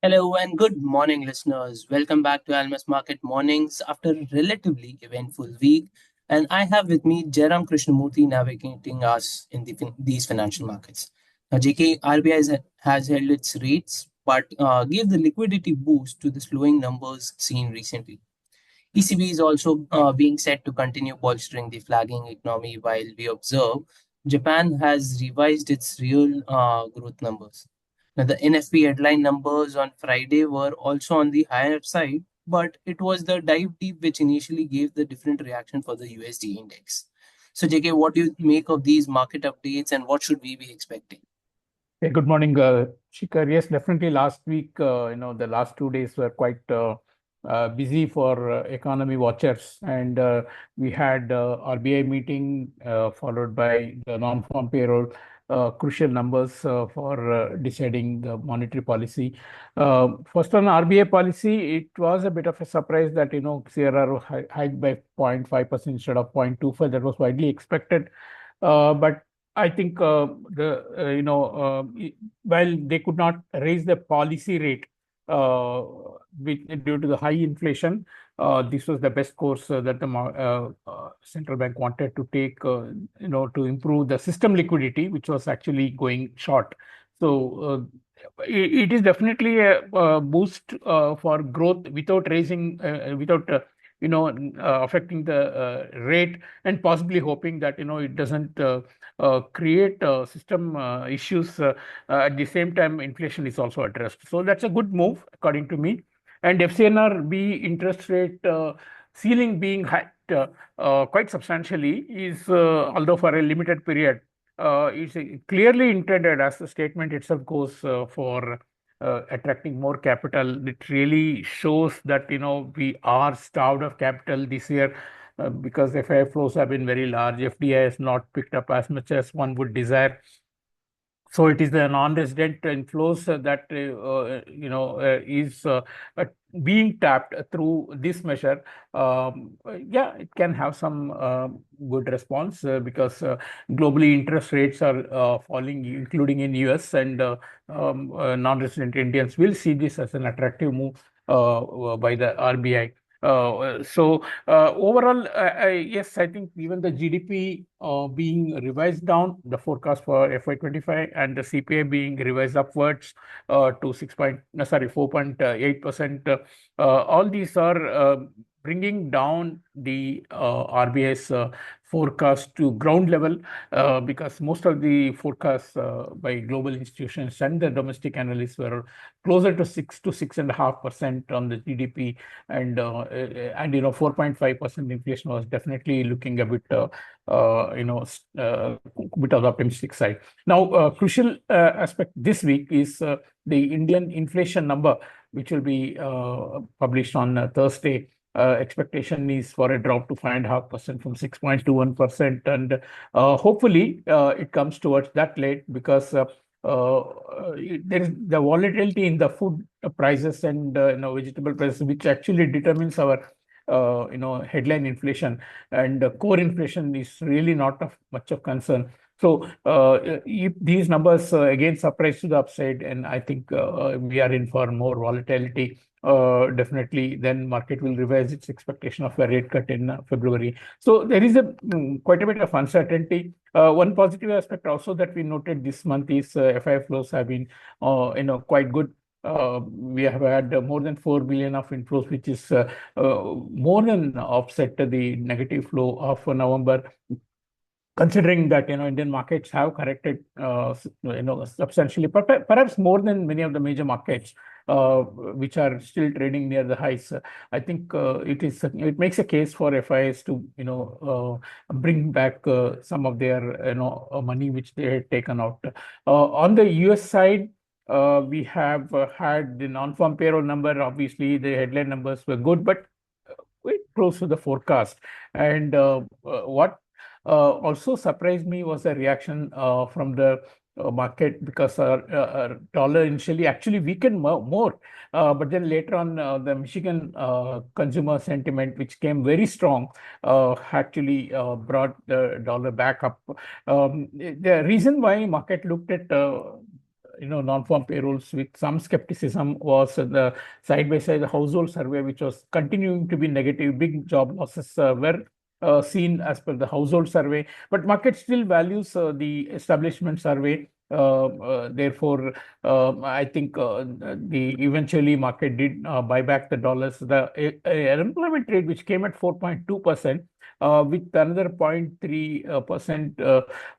Hello and good morning, listeners. Welcome back to Almus Market Mornings after a relatively eventful week. And I have with me Jayaram Krishnamurthy navigating us in these financial markets. Now, JK, RBI has held its rates but gave the liquidity boost to the slowing numbers seen recently. ECB is also being set to continue bolstering the flagging economy while we observe Japan has revised its real growth numbers. Now, the NFP headline numbers on Friday were also on the higher side, but it was the dive deep which initially gave the different reaction for the USD index. So, JK, what do you make of these market updates and what should we be expecting? Hey, good morning, Shikhar. Yes, definitely. Last week, the last 2 days were quite busy for economy watchers, and we had RBI meeting followed by the non-farm payroll, crucial numbers for deciding the monetary policy. First on RBI policy, it was a bit of a surprise that CRR hiked by 0.5% instead of 0.25. That was widely expected, but I think while they could not raise the policy rate due to the high inflation, this was the best course that the central bank wanted to take, to improve the system liquidity, which was actually going short. So it is definitely a boost for growth without raising, without affecting the rate, and possibly hoping that it doesn't create system issues. At the same time, inflation is also addressed. So that's a good move, according to me. And FCNRB interest rate ceiling being hiked quite substantially is, although for a limited period, is clearly intended, as the statement itself goes, for attracting more capital. It really shows that we are starved of capital this year because FII flows have been very large. FDI has not picked up as much as one would desire. So it is the non-resident inflows that is being tapped through this measure. Yeah, it can have some good response because globally interest rates are falling, including in US, and non-resident Indians will see this as an attractive move by the RBI. Overall, yes, I think even the GDP being revised down, the forecast for FY25, and the CPI being revised upwards to 4.8%. All these are bringing down the RBI's forecast to ground level, because most of the forecasts by global institutions and the domestic analysts were closer to 6 to 6.5% on the GDP, and 4.5% inflation was definitely looking a bit bit on the optimistic side. Now, crucial aspect this week is the Indian inflation number, which will be published on Thursday. Expectation is for a drop to 5.5% from 6.21%, and hopefully it comes towards that late, because there is the volatility in the food prices and vegetable prices, which actually determines our headline inflation, and core inflation is really not of much of concern. So if these numbers again surprise to the upside, and I think we are in for more volatility, definitely then market will revise its expectation of a rate cut in February. So there is quite a bit of uncertainty. One positive aspect also that we noted this month is FI flows have been quite good. We have had more than 4 billion of inflows, which is more than offset the negative flow of November, considering that Indian markets have corrected substantially, perhaps more than many of the major markets, which are still trading near the highs. I think it makes a case for FIs to bring back some of their money which they had taken out. On the US side, we have had the non-farm payroll number. Obviously, the headline numbers were good, but quite close to the forecast. And what also surprised me was the reaction from the market, because our dollar initially actually weakened more, but then later on the Michigan consumer sentiment, which came very strong, actually brought the dollar back up. The reason why market looked at non-farm payrolls with some skepticism was the side-by-side household survey, which was continuing to be negative. Big job losses were seen as per the household survey, but market still values the establishment survey. Therefore, I think the eventually market did buy back the dollars. The unemployment rate, which came at 4.2%, with another 0.3%,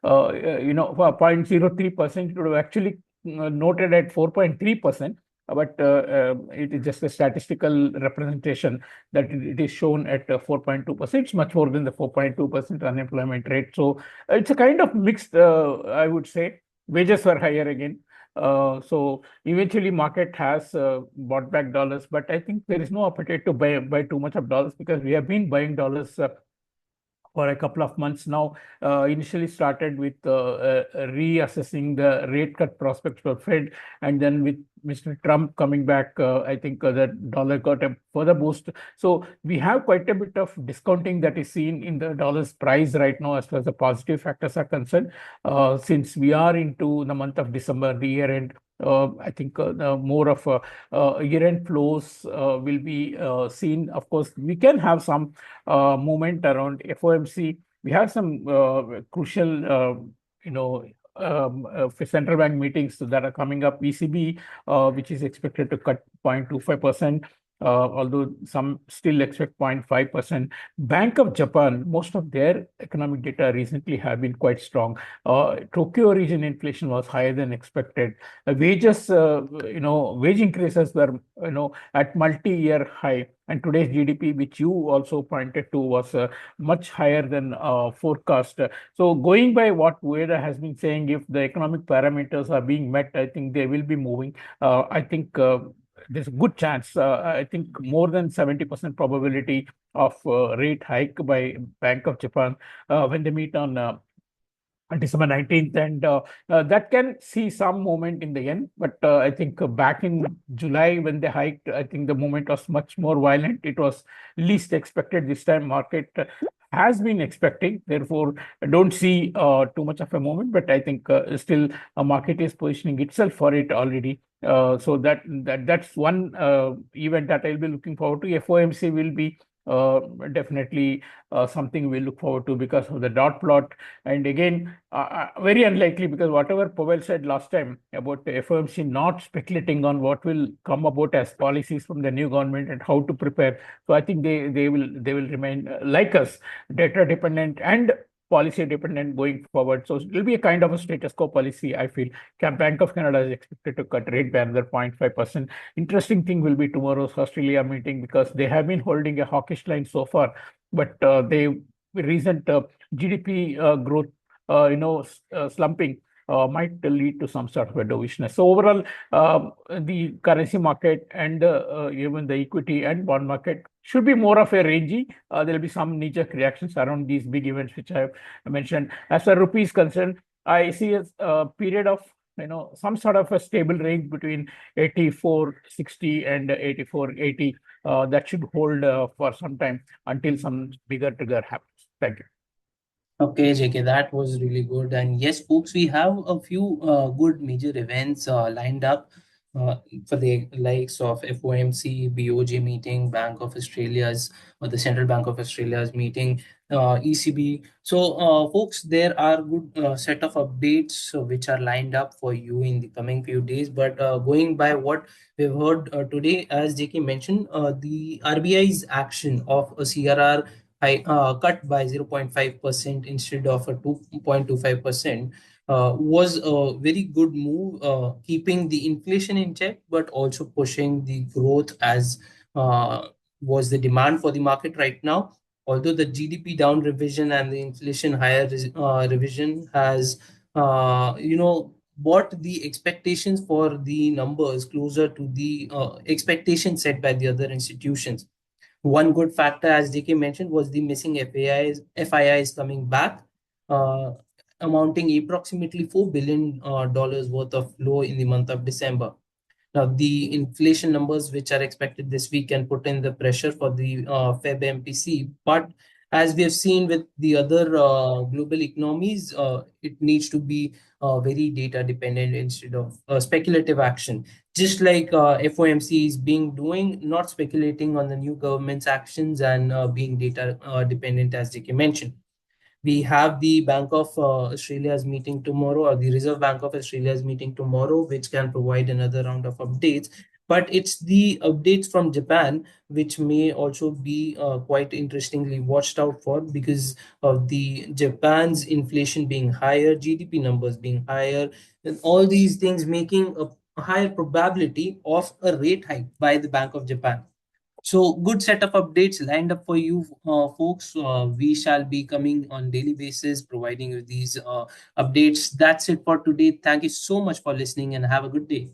0.03%, it would have actually noted at 4.3%. But it is just a statistical representation that it is shown at 4.2%. It's much more than the 4.2% unemployment rate. So it's a kind of mixed, I would say. Wages were higher again. So eventually market has bought back dollars, but I think there is no appetite to buy too much of dollars, because we have been buying dollars for a couple of months now. Initially started with reassessing the rate cut prospects for Fed, and then with Mr. Trump coming back, I think the dollar got a further boost. So we have quite a bit of discounting that is seen in the dollar's price right now as far as the positive factors are concerned. Since we are into the month of December, the year end, I think the more of year-end flows will be seen. Of course, we can have some movement around FOMC. We have some crucial, central bank meetings that are coming up. ECB, which is expected to cut 0.25%. Although some still expect 0.5%. Bank of Japan, most of their economic data recently have been quite strong. Tokyo region inflation was higher than expected. Wages, wage increases were, at multi-year high. And today's GDP, which you also pointed to, was much higher than forecast. So going by what Ueda has been saying, if the economic parameters are being met, I think they will be moving. I think there's a good chance, I think more than 70% probability of rate hike by Bank of Japan when they meet on December 19th, and that can see some movement in the end. But I think back in July when they hiked, I think the movement was much more violent. It was least expected. This time market has been expecting. Therefore, I don't see too much of a movement, but I think still a market is positioning itself for it already. So that's one event that I'll be looking forward to. FOMC will be definitely something we look forward to because of the dot plot. And again, very unlikely, because whatever Powell said last time about the FOMC not speculating on what will come about as policies from the new government and how to prepare. So I think they will remain like us, data dependent and policy dependent going forward. So it will be a kind of a status quo policy, I feel. Bank of Canada is expected to cut rate by another 0.5%. Interesting thing will be tomorrow's Australia meeting, because they have been holding a hawkish line so far, but recent GDP growth, slumping might lead to some sort of a dovishness. So overall, the currency market and even the equity and bond market should be more of a rangy. There will be some knee-jerk reactions around these big events which I have mentioned. As far as rupee is concerned, I see a period of some sort of a stable range between 84.60 and 84.80. That should hold for some time until some bigger trigger happens. Thank you. Okay, JK, that was really good. And yes, folks, we have a few good major events lined up for the likes of FOMC, BOJ meeting, Bank of Australia's, or the Central Bank of Australia's meeting, ECB. So, folks, there are good set of updates which are lined up for you in the coming few days. But going by what we've heard today, as JK mentioned, the RBI's action of a CRR cut by 0.5% instead of a 2.25% was a very good move, keeping the inflation in check, but also pushing the growth as was the demand for the market right now. Although the GDP down revision and the inflation higher revision has, brought the expectations for the numbers closer to the expectations set by the other institutions. One good factor, as DK mentioned, was the missing FIIs coming back, amounting approximately $4 billion worth of flow in the month of December. Now, the inflation numbers which are expected this week can put in the pressure for the Feb MPC, but As we have seen with the other global economies, it needs to be very data dependent instead of speculative action. Just like FOMC is being doing, not speculating on the new government's actions and being data dependent, as JK mentioned. We have the Bank of Australia's meeting tomorrow, or the Reserve Bank of Australia's meeting tomorrow, which can provide another round of updates. But it's the updates from Japan which may also be quite interestingly watched out for, because of the Japan's inflation being higher, GDP numbers being higher, and all these things making a higher probability of a rate hike by the Bank of Japan. So good set of updates lined up for you, folks. We shall be coming on daily basis, providing you these updates. That's it for today. Thank you so much for listening and have a good day.